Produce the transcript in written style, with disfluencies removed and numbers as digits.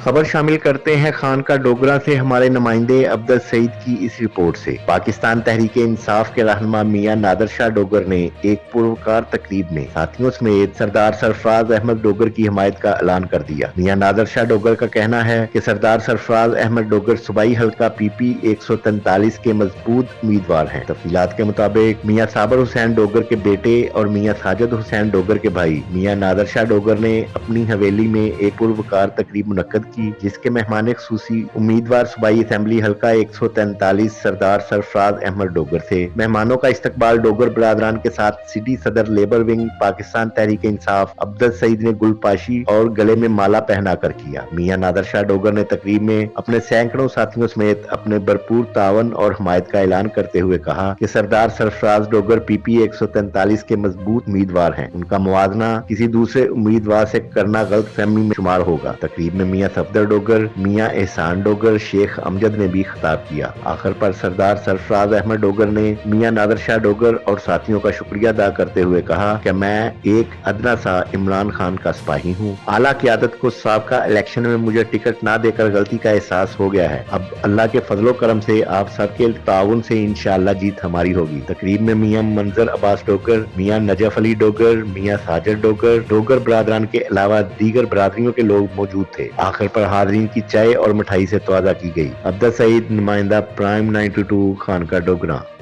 خبر شامل کرتے ہیں خانقاہ ڈوگرہ سے ہمارے نمائندے عبدل سعید کی اس رپورٹ سے۔ پاکستان تحریک انصاف کے رہنما میاں نادر شاہ ڈوگر نے ایک پروکار تقریب میں ساتھیوں سمیت سردار سرفراز احمد ڈوگر کی حمایت کا اعلان کر دیا۔ میاں نادر شاہ ڈوگر کا کہنا ہے کہ سردار سرفراز احمد ڈوگر صوبائی حلقہ پی پی 143 کے مضبوط امیدوار ہیں۔ تفصیلات کے مطابق میاں صابر حسین ڈوگر کے بیٹے اور میاں ساجد حسین ڈوگر کے بھائی میاں نادر شاہ ڈوگر نے اپنی حویلی میں ایک پروکار تقریب منعقد کی، جس کے مہمان خصوصی امیدوار صوبائی اسمبلی حلقہ 143 سردار سرفراز احمد ڈوگر تھے۔ مہمانوں کا استقبال ڈوگر برادران کے ساتھ سٹی صدر لیبر ونگ پاکستان تحریک انصاف عبدل سعید نے گل پاشی اور گلے میں مالا پہنا کر کیا۔ میاں نادر شاہ ڈوگر نے تقریب میں اپنے سینکڑوں ساتھیوں سمیت اپنے بھرپور تعاون اور حمایت کا اعلان کرتے ہوئے کہا کہ سردار سرفراز ڈوگر پی پی 143 کے مضبوط امیدوار ہیں۔ ان کا موازنہ کسی دوسرے امیدوار سے کرنا غلط فہمی میں شمار ہوگا۔ تقریب میں میاں صفدر ڈوگر، میاں احسان ڈوگر، شیخ امجد نے بھی خطاب کیا۔ آخر پر سردار سرفراز احمد ڈوگر نے میاں نادر شاہ ڈوگر اور ساتھیوں کا شکریہ ادا کرتے ہوئے کہا کہ میں ایک ادنا سا عمران خان کا سپاہی ہوں۔ اعلیٰ قیادت کو سابقہ الیکشن میں مجھے ٹکٹ نہ دے کر غلطی کا احساس ہو گیا ہے۔ اب اللہ کے فضل و کرم سے آپ سب کے تعاون سے انشاءاللہ جیت ہماری ہوگی۔ تقریب میں میاں منظر عباس ڈوگر، میاں نجف علی ڈوگر، میاں ساجد ڈوگر، ڈوگر برادران کے علاوہ دیگر برادریوں کے لوگ موجود تھے۔ آخر پر حاضرین کی چائے اور مٹھائی سے توازہ کی گئی۔ عبدل سعید، نمائندہ پرائم 92 خانقاہ ڈوگرہ۔